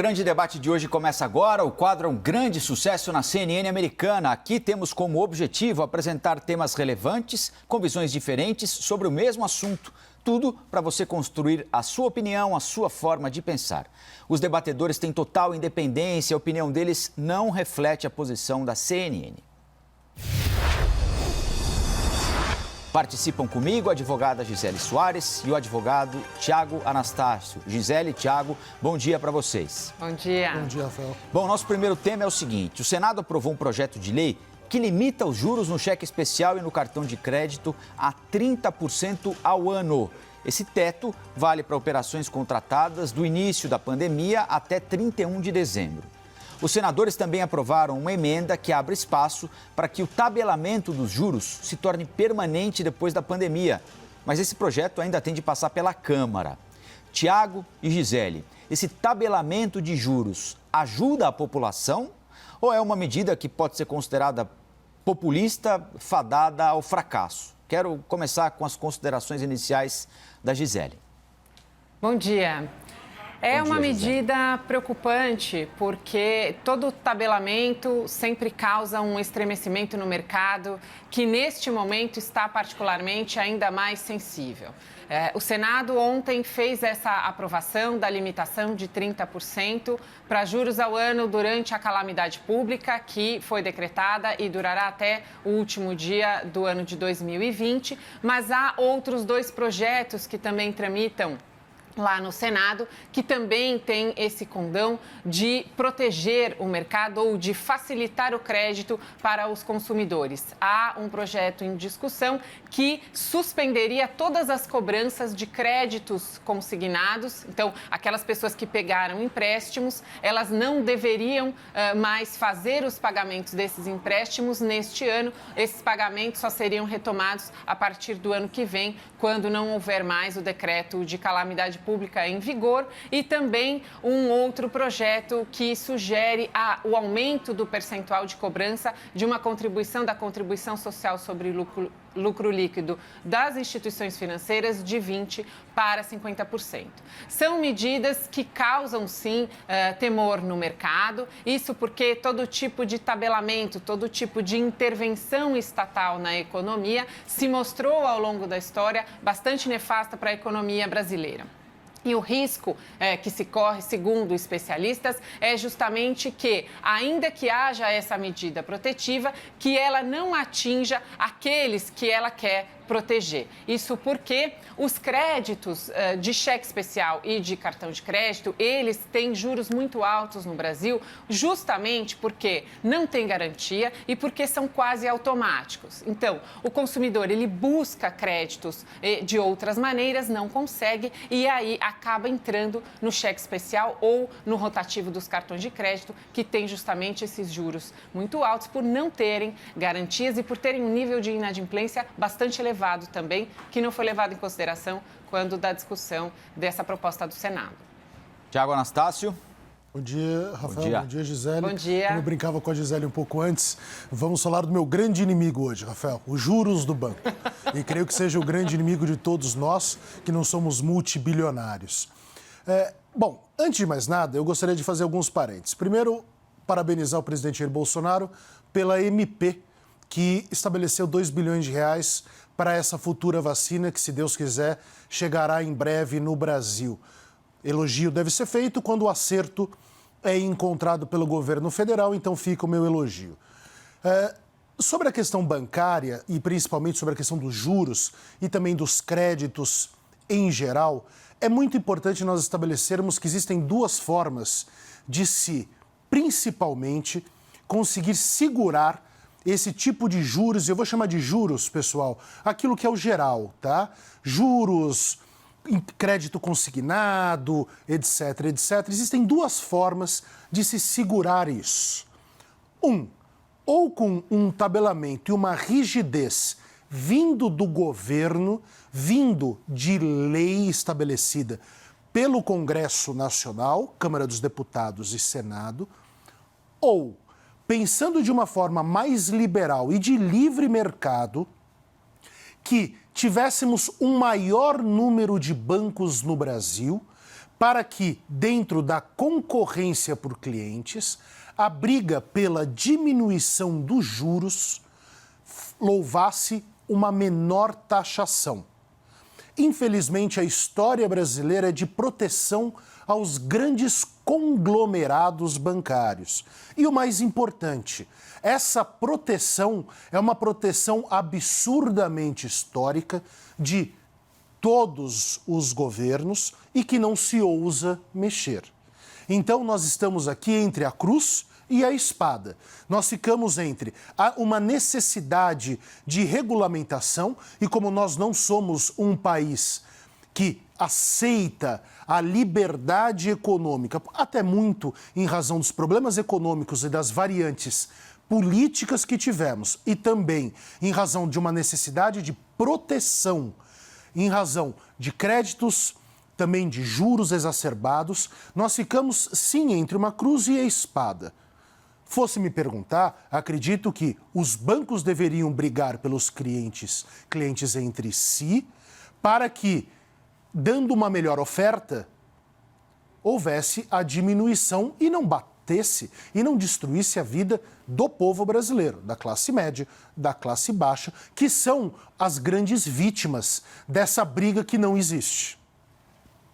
grande debate de hoje começa agora. O quadro é um grande sucesso na CNN americana. Aqui temos como objetivo apresentar temas relevantes, com visões diferentes sobre o mesmo assunto. Tudo para você construir a sua opinião, a sua forma de pensar. Os debatedores têm total independência, a opinião deles não reflete a posição da CNN. Participam comigo a advogada Gisele Soares e o advogado Tiago Anastácio. Gisele e Tiago, bom dia para vocês. Bom dia. Bom dia, Rafael. Bom, nosso primeiro tema é o seguinte: o Senado aprovou um projeto de lei que limita os juros no cheque especial e no cartão de crédito a 30% ao ano. Esse teto vale para operações contratadas do início da pandemia até 31 de dezembro. Os senadores também aprovaram uma emenda que abre espaço para que o tabelamento dos juros se torne permanente depois da pandemia. Mas esse projeto ainda tem de passar pela Câmara. Tiago e Gisele, esse tabelamento de juros ajuda a população ou é uma medida que pode ser considerada populista, fadada ao fracasso? Quero começar com as considerações iniciais da Gisele. Bom dia. É uma medida preocupante porque todo tabelamento sempre causa um estremecimento no mercado que, neste momento, está particularmente ainda mais sensível. O Senado ontem fez essa aprovação da limitação de 30% para juros ao ano durante a calamidade pública, que foi decretada e durará até o último dia do ano de 2020. Mas há outros dois projetos que também tramitam lá no Senado, que também tem esse condão de proteger o mercado ou de facilitar o crédito para os consumidores. Há um projeto em discussão que suspenderia todas as cobranças de créditos consignados. Então, aquelas pessoas que pegaram empréstimos, elas não deveriam mais fazer os pagamentos desses empréstimos neste ano. Esses pagamentos só seriam retomados a partir do ano que vem, quando não houver mais o decreto de calamidade pública em vigor, e também um outro projeto que sugere o aumento do percentual de cobrança de uma contribuição da contribuição social sobre lucro líquido das instituições financeiras de 20% para 50%. São medidas que causam, sim, temor no mercado, isso porque todo tipo de tabelamento, todo tipo de intervenção estatal na economia se mostrou ao longo da história bastante nefasta para a economia brasileira. E o risco que se corre, segundo especialistas, é justamente que, ainda que haja essa medida protetiva, que ela não atinja aqueles que ela quer proteger. Isso porque os créditos de cheque especial e de cartão de crédito, eles têm juros muito altos no Brasil, justamente porque não tem garantia e porque são quase automáticos. Então, o consumidor, ele busca créditos de outras maneiras, não consegue e aí acaba entrando no cheque especial ou no rotativo dos cartões de crédito, que tem justamente esses juros muito altos por não terem garantias e por terem um nível de inadimplência bastante elevado também, que não foi levado em consideração quando da discussão dessa proposta do Senado. Tiago Anastácio. Bom dia, Rafael. Bom dia, Gisele. Bom dia. Como eu brincava com a Gisele um pouco antes, vamos falar do meu grande inimigo hoje, Rafael, os juros do banco. E creio que seja o grande inimigo de todos nós, que não somos multibilionários. Bom, antes de mais nada, eu gostaria de fazer alguns parênteses. Primeiro, parabenizar o presidente Jair Bolsonaro pela MP, que estabeleceu 2 bilhões de reais para essa futura vacina que, se Deus quiser, chegará em breve no Brasil. Elogio deve ser feito quando o acerto é encontrado pelo governo federal, então fica o meu elogio. Sobre a questão bancária e principalmente sobre a questão dos juros e também dos créditos em geral, é muito importante nós estabelecermos que existem duas formas de se, principalmente, conseguir segurar esse tipo de juros. Eu vou chamar de juros, pessoal, aquilo que é o geral, tá? Juros, crédito consignado, etc, etc. Existem duas formas de se segurar isso. Ou com um tabelamento e uma rigidez vindo do governo, vindo de lei estabelecida pelo Congresso Nacional, Câmara dos Deputados e Senado, ou pensando de uma forma mais liberal e de livre mercado, que tivéssemos um maior número de bancos no Brasil para que, dentro da concorrência por clientes, a briga pela diminuição dos juros louvasse uma menor taxação. Infelizmente, a história brasileira é de proteção aos grandes conglomerados bancários. E o mais importante, essa proteção é uma proteção absurdamente histórica de todos os governos e que não se ousa mexer. Então, nós estamos aqui entre a cruz e a espada. Nós ficamos entre uma necessidade de regulamentação e como nós não somos um país que aceita a liberdade econômica, até muito em razão dos problemas econômicos e das variantes políticas que tivemos e também em razão de uma necessidade de proteção, em razão de créditos, também de juros exacerbados, nós ficamos sim entre uma cruz e a espada. Fosse me perguntar, acredito que os bancos deveriam brigar pelos clientes entre si, para que, dando uma melhor oferta, houvesse a diminuição e não batesse e não destruísse a vida do povo brasileiro, da classe média, da classe baixa, que são as grandes vítimas dessa briga que não existe.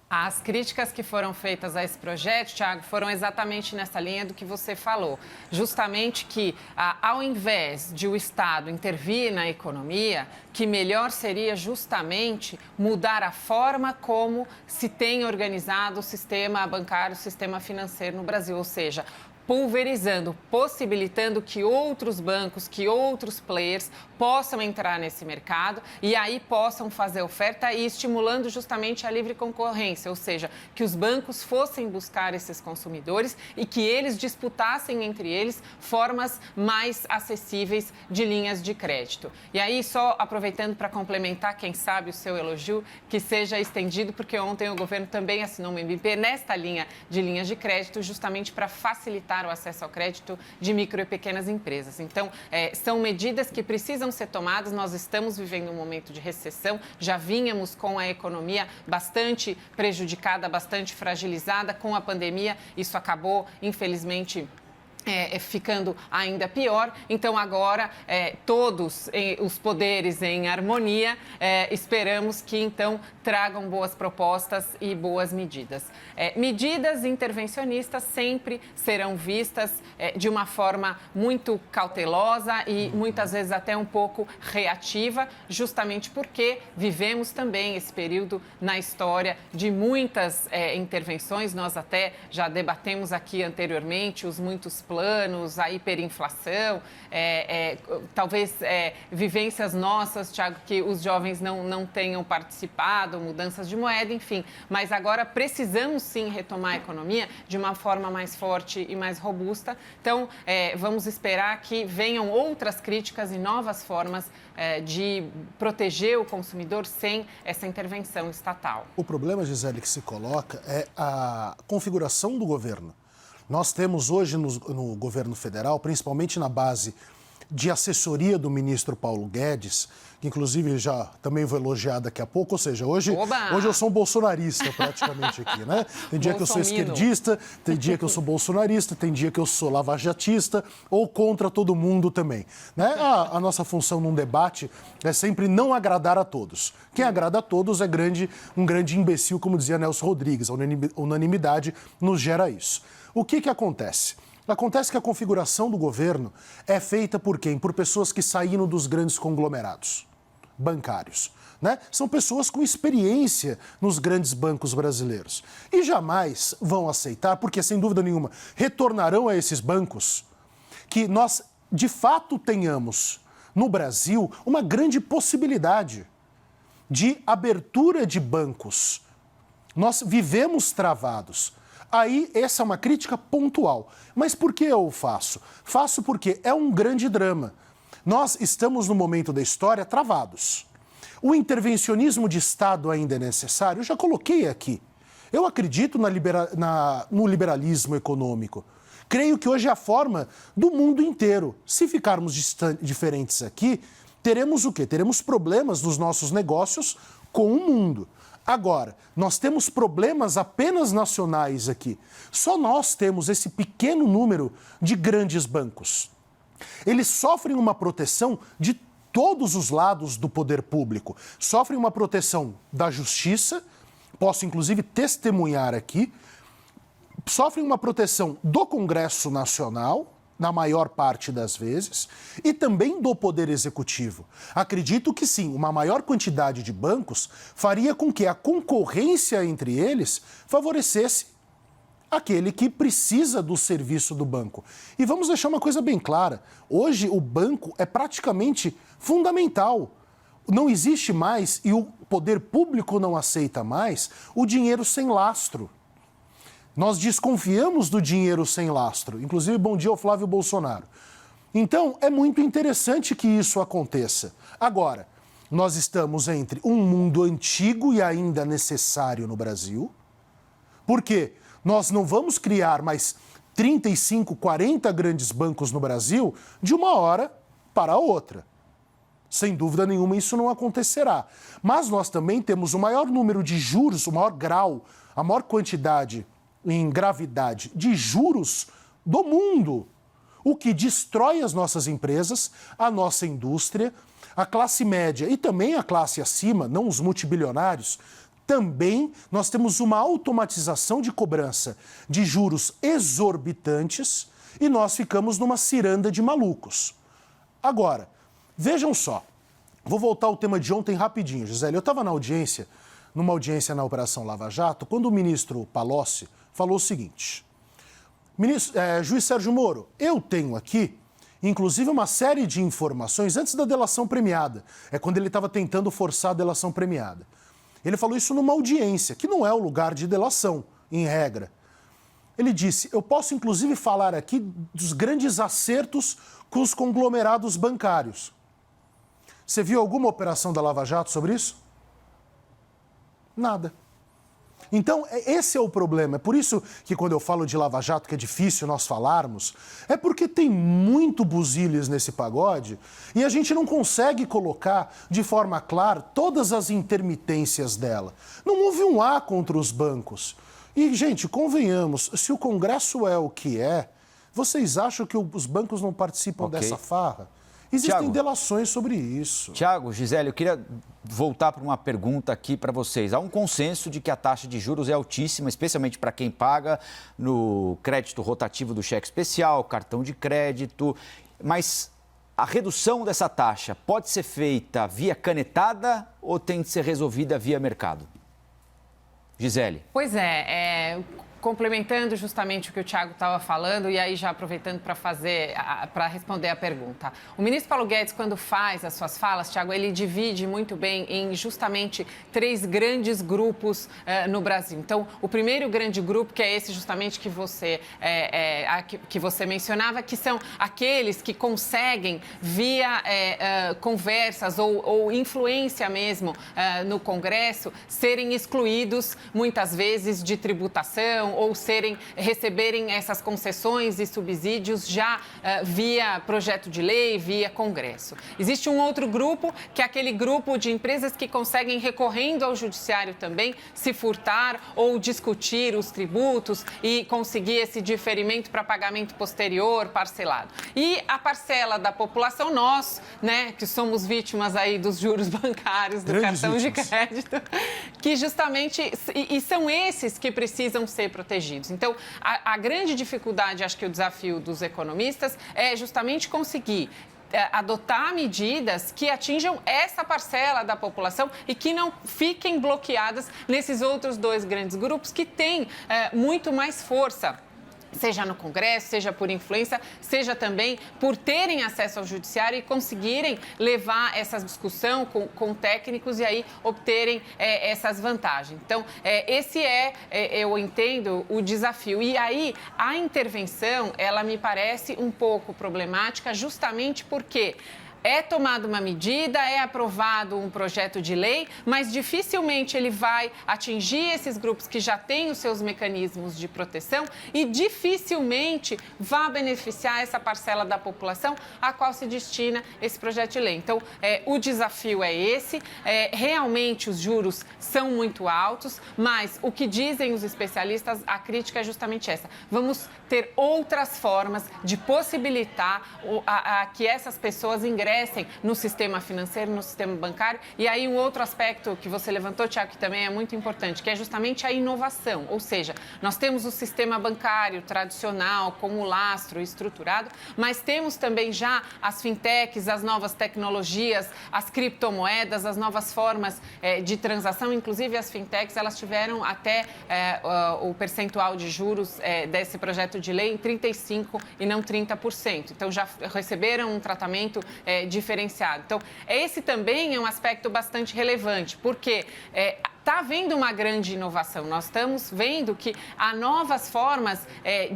As críticas que foram feitas a esse projeto, Thiago, foram exatamente nessa linha do que você falou. Justamente que, ao invés de o Estado intervir na economia, que melhor seria justamente mudar a forma como se tem organizado o sistema bancário, o sistema financeiro no Brasil. Ou seja, pulverizando, possibilitando que outros bancos, que outros players possam entrar nesse mercado e aí possam fazer oferta e estimulando justamente a livre concorrência, ou seja, que os bancos fossem buscar esses consumidores e que eles disputassem entre eles formas mais acessíveis de linhas de crédito. E aí, só aproveitando para complementar, quem sabe, o seu elogio, que seja estendido, porque ontem o governo também assinou uma MP nesta linha de linhas de crédito, justamente para facilitar o acesso ao crédito de micro e pequenas empresas. Então, são medidas que precisam ser tomadas. Nós estamos vivendo um momento de recessão, já vínhamos com a economia bastante prejudicada, bastante fragilizada com a pandemia. Isso acabou, infelizmente, ficando ainda pior. Então, agora, todos os poderes em harmonia, esperamos que, então, tragam boas propostas e boas medidas. Medidas intervencionistas sempre serão vistas de uma forma muito cautelosa e, muitas vezes, até um pouco reativa, justamente porque vivemos também esse período na história de muitas intervenções. Nós até já debatemos aqui anteriormente os muitos planos, a hiperinflação, talvez vivências nossas, Thiago, que os jovens não tenham participado, mudanças de moeda, enfim. Mas agora precisamos sim retomar a economia de uma forma mais forte e mais robusta. Então, vamos esperar que venham outras críticas e novas formas de proteger o consumidor sem essa intervenção estatal. O problema, Gisele, que se coloca é a configuração do governo. Nós temos hoje no governo federal, principalmente na base de assessoria do ministro Paulo Guedes, que inclusive já também vou elogiar daqui a pouco, ou seja, hoje eu sou um bolsonarista praticamente aqui, né? Tem dia que eu sou esquerdista, tem dia que eu sou bolsonarista, tem dia que eu sou lavajatista ou contra todo mundo também, né? A nossa função num debate é sempre não agradar a todos. Quem agrada a todos é um grande imbecil, como dizia Nelson Rodrigues, a unanimidade nos gera isso. O que acontece? Acontece que a configuração do governo é feita por quem? Por pessoas que saíram dos grandes conglomerados bancários, né? São pessoas com experiência nos grandes bancos brasileiros. E jamais vão aceitar, porque sem dúvida nenhuma retornarão a esses bancos, que nós de fato tenhamos no Brasil uma grande possibilidade de abertura de bancos. Nós vivemos travados. Aí, essa é uma crítica pontual. Mas por que eu faço? Faço porque é um grande drama. Nós estamos, no momento da história, travados. O intervencionismo de Estado ainda é necessário? Eu já coloquei aqui. Eu acredito no liberalismo econômico. Creio que hoje é a forma do mundo inteiro. Se ficarmos diferentes aqui, teremos o quê? Teremos problemas nos nossos negócios com o mundo. Agora, nós temos problemas apenas nacionais aqui. Só nós temos esse pequeno número de grandes bancos. Eles sofrem uma proteção de todos os lados do poder público. Sofrem uma proteção da justiça, posso inclusive testemunhar aqui, sofrem uma proteção do Congresso Nacional, na maior parte das vezes, e também do Poder Executivo. Acredito que sim, uma maior quantidade de bancos faria com que a concorrência entre eles favorecesse aquele que precisa do serviço do banco. E vamos deixar uma coisa bem clara, hoje o banco é praticamente fundamental. Não existe mais, e o poder público não aceita mais, o dinheiro sem lastro. Nós desconfiamos do dinheiro sem lastro. Inclusive, bom dia ao Flávio Bolsonaro. Então, é muito interessante que isso aconteça. Agora, nós estamos entre um mundo antigo e ainda necessário no Brasil, porque nós não vamos criar mais 35, 40 grandes bancos no Brasil de uma hora para a outra. Sem dúvida nenhuma, isso não acontecerá. Mas nós também temos o maior número de juros, o maior grau, a maior quantidade em gravidade de juros do mundo, o que destrói as nossas empresas, a nossa indústria, a classe média e também a classe acima, não os multibilionários. Também nós temos uma automatização de cobrança de juros exorbitantes e nós ficamos numa ciranda de malucos. Agora, vejam só, vou voltar ao tema de ontem rapidinho, Gisele. Eu estava numa audiência na Operação Lava Jato, quando o ministro Palocci falou o seguinte: juiz Sérgio Moro, eu tenho aqui, inclusive, uma série de informações antes da delação premiada. É quando ele estava tentando forçar a delação premiada. Ele falou isso numa audiência, que não é o lugar de delação, em regra. Ele disse, eu posso, inclusive, falar aqui dos grandes acertos com os conglomerados bancários. Você viu alguma operação da Lava Jato sobre isso? Nada. Então, esse é o problema. É por isso que quando eu falo de Lava Jato, que é difícil nós falarmos, é porque tem muito buziles nesse pagode e a gente não consegue colocar de forma clara todas as intermitências dela. Não houve um A contra os bancos. E, gente, convenhamos, se o Congresso é o que é, vocês acham que os bancos não participam dessa farra? Existem delações sobre isso. Tiago, Gisele, eu queria voltar para uma pergunta aqui para vocês. Há um consenso de que a taxa de juros é altíssima, especialmente para quem paga no crédito rotativo do cheque especial, cartão de crédito, mas a redução dessa taxa pode ser feita via canetada ou tem de ser resolvida via mercado? Gisele. Pois complementando justamente o que o Tiago estava falando, e aí já aproveitando para responder a pergunta. O ministro Paulo Guedes, quando faz as suas falas, Tiago, ele divide muito bem em justamente 3 grandes grupos no Brasil. Então, o primeiro grande grupo, que é esse justamente que você mencionava, que são aqueles que conseguem, via conversas ou influência mesmo no Congresso, serem excluídos, muitas vezes, de tributação, ou receberem essas concessões e subsídios já via projeto de lei, via Congresso. Existe um outro grupo, que é aquele grupo de empresas que conseguem, recorrendo ao judiciário também, se furtar ou discutir os tributos e conseguir esse diferimento para pagamento posterior, parcelado. E a parcela da população, nós, né, que somos vítimas aí dos juros bancários, do cartão de crédito, que justamente, e são esses que precisam ser protegidos. Então, a grande dificuldade, acho que o desafio dos economistas é justamente conseguir adotar medidas que atinjam essa parcela da população e que não fiquem bloqueadas nesses outros 2 grandes grupos que têm muito mais força, seja no Congresso, seja por influência, seja também por terem acesso ao judiciário e conseguirem levar essa discussão com técnicos e aí obterem essas vantagens. Então, esse eu entendo, o desafio. E aí, a intervenção, ela me parece um pouco problemática justamente porque é tomada uma medida, é aprovado um projeto de lei, mas dificilmente ele vai atingir esses grupos que já têm os seus mecanismos de proteção e dificilmente vai beneficiar essa parcela da população a qual se destina esse projeto de lei. Então, o desafio é esse. Realmente os juros são muito altos, mas o que dizem os especialistas, a crítica é justamente essa. Vamos ter outras formas de possibilitar que essas pessoas ingressem no sistema financeiro, no sistema bancário. E aí um outro aspecto que você levantou, Tiago, que também é muito importante, que é justamente a inovação. Ou seja, nós temos o sistema bancário tradicional, com o lastro estruturado, mas temos também já as fintechs, as novas tecnologias, as criptomoedas, as novas formas de transação. Inclusive, as fintechs, elas tiveram até o percentual de juros desse projeto de lei em 35% e não 30%. Então, já receberam um tratamento diferenciado. Então, esse também é um aspecto bastante relevante, porque está havendo uma grande inovação. Nós estamos vendo que há novas formas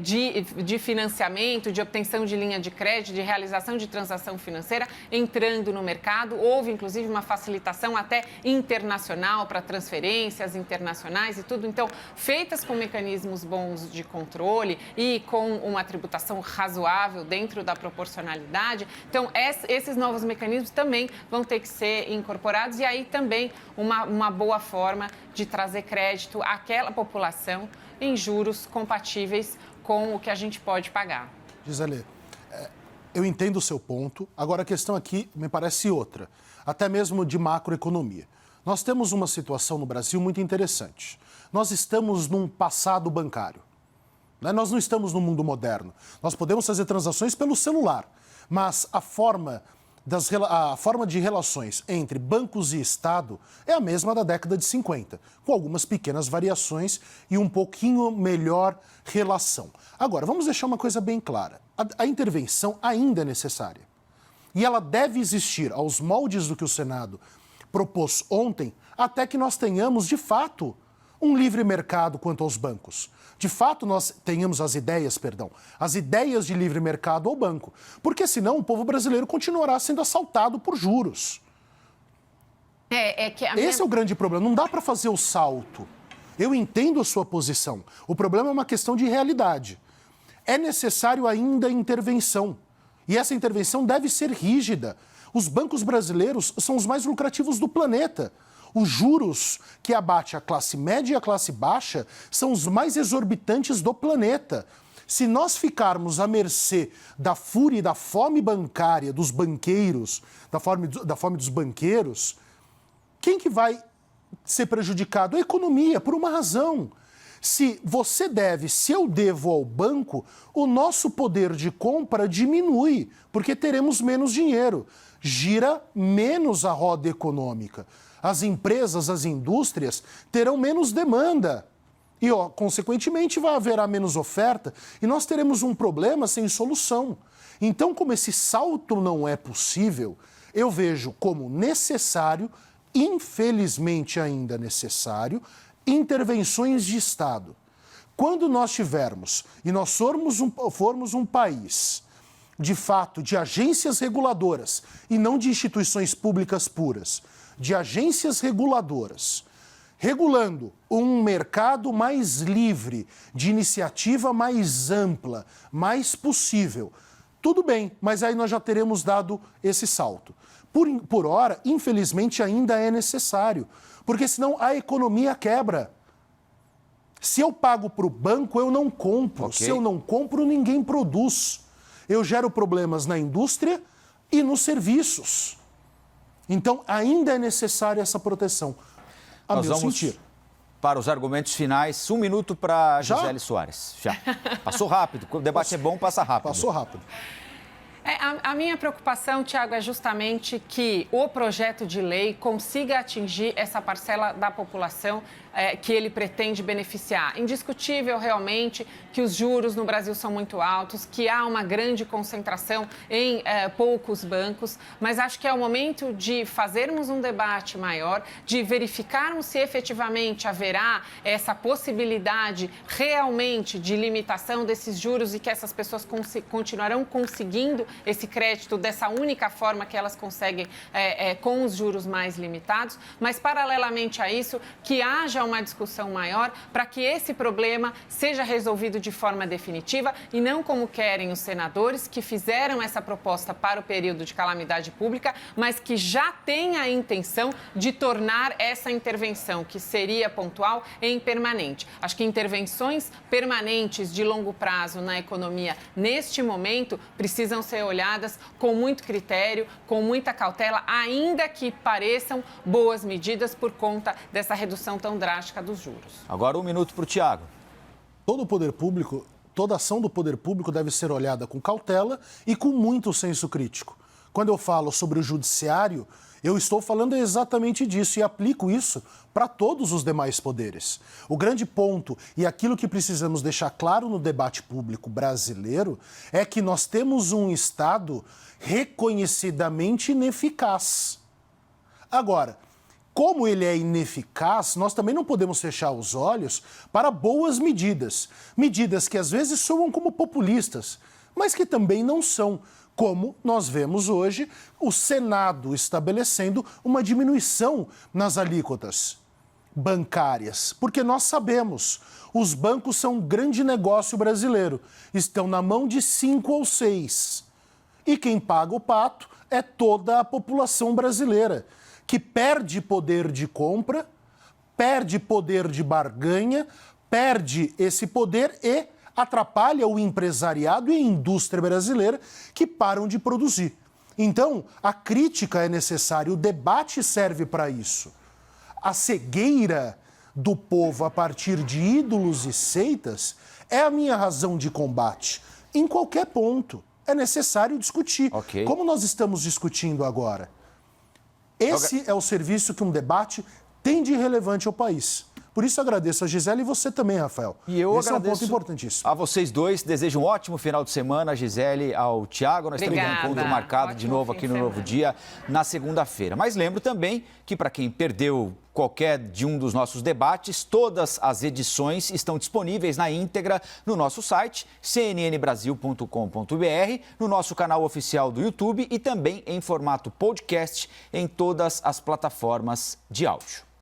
de financiamento, de obtenção de linha de crédito, de realização de transação financeira entrando no mercado. Houve, inclusive, uma facilitação até internacional para transferências internacionais e tudo. Então, feitas com mecanismos bons de controle e com uma tributação razoável dentro da proporcionalidade. Então, esses novos mecanismos também vão ter que ser incorporados e aí também uma boa forma de trazer crédito àquela população em juros compatíveis com o que a gente pode pagar. Gisele, eu entendo o seu ponto. Agora, a questão aqui me parece outra, até mesmo de macroeconomia. Nós temos uma situação no Brasil muito interessante. Nós estamos num passado bancário. Nós não estamos no mundo moderno. Nós podemos fazer transações pelo celular, mas a forma de relações entre bancos e Estado é a mesma da década de 50, com algumas pequenas variações e um pouquinho melhor relação. Agora, vamos deixar uma coisa bem clara. A intervenção ainda é necessária. E ela deve existir aos moldes do que o Senado propôs ontem, até que nós tenhamos, de fato, um livre mercado quanto aos bancos. De fato, nós tenhamos as ideias de livre mercado ao banco. Porque senão o povo brasileiro continuará sendo assaltado por juros. Esse é o grande problema. Não dá para fazer o salto. Eu entendo a sua posição. O problema é uma questão de realidade. É necessário ainda intervenção. E essa intervenção deve ser rígida. Os bancos brasileiros são os mais lucrativos do planeta. Os juros que abate a classe média e a classe baixa são os mais exorbitantes do planeta. Se nós ficarmos à mercê da fúria e da fome bancária dos banqueiros, da fome dos banqueiros, quem que vai ser prejudicado? A economia, por uma razão. Se eu devo ao banco, o nosso poder de compra diminui, porque teremos menos dinheiro. Gira menos a roda econômica. As empresas, as indústrias terão menos demanda e, consequentemente, haverá menos oferta e nós teremos um problema sem solução. Então, como esse salto não é possível, eu vejo como necessário, infelizmente ainda necessário, intervenções de Estado. Quando nós tivermos e nós formos um país, de fato, de agências reguladoras e não de instituições públicas puras, de agências reguladoras, regulando um mercado mais livre, de iniciativa mais ampla, mais possível. Tudo bem, mas aí nós já teremos dado esse salto. Por hora, infelizmente, ainda é necessário, porque senão a economia quebra. Se eu pago para o banco, eu não compro. Okay. Se eu não compro, ninguém produz. Eu gero problemas na indústria e nos serviços. Então, ainda é necessária essa proteção. Nós vamos para os argumentos finais. 1 minuto para Gisele Soares. Já. Passou rápido. O debate é bom, passa rápido. Passou rápido. A minha preocupação, Tiago, é justamente que o projeto de lei consiga atingir essa parcela da população que ele pretende beneficiar. Indiscutível, realmente, que os juros no Brasil são muito altos, que há uma grande concentração em poucos bancos, mas acho que é o momento de fazermos um debate maior, de verificarmos se efetivamente haverá essa possibilidade realmente de limitação desses juros e que essas pessoas continuarão conseguindo esse crédito dessa única forma que elas conseguem com os juros mais limitados, mas paralelamente a isso, que haja uma discussão maior para que esse problema seja resolvido de forma definitiva e não como querem os senadores que fizeram essa proposta para o período de calamidade pública, mas que já têm a intenção de tornar essa intervenção, que seria pontual, em permanente. Acho que intervenções permanentes de longo prazo na economia, neste momento, precisam ser olhadas com muito critério, com muita cautela, ainda que pareçam boas medidas por conta dessa redução tão drástica dos juros. Agora 1 minuto para o Tiago. Todo o poder público, toda ação do poder público deve ser olhada com cautela e com muito senso crítico. Quando eu falo sobre o judiciário, eu estou falando exatamente disso e aplico isso para todos os demais poderes. O grande ponto e aquilo que precisamos deixar claro no debate público brasileiro é que nós temos um Estado reconhecidamente ineficaz. Agora, como ele é ineficaz, nós também não podemos fechar os olhos para boas medidas. Medidas que às vezes soam como populistas, mas que também não são. Como nós vemos hoje o Senado estabelecendo uma diminuição nas alíquotas bancárias. Porque nós sabemos, os bancos são um grande negócio brasileiro, estão na mão de 5 ou 6. E quem paga o pato é toda a população brasileira, que perde poder de compra, perde poder de barganha, perde esse poder e atrapalha o empresariado e a indústria brasileira que param de produzir. Então, a crítica é necessária, o debate serve para isso. A cegueira do povo a partir de ídolos e seitas é a minha razão de combate. Em qualquer ponto, é necessário discutir. Okay. Como nós estamos discutindo agora. Esse é o serviço que um debate tem de relevante ao país. Por isso agradeço a Gisele e você também, Rafael. E eu Esse agradeço é um ponto importantíssimo. a vocês dois. Desejo um ótimo final de semana, a Gisele, ao Tiago. Nós temos um encontro marcado de novo aqui no Novo Dia, na segunda-feira. Mas lembro também que, para quem perdeu qualquer de um dos nossos debates, todas as edições estão disponíveis na íntegra no nosso site, cnnbrasil.com.br, no nosso canal oficial do YouTube e também em formato podcast em todas as plataformas de áudio.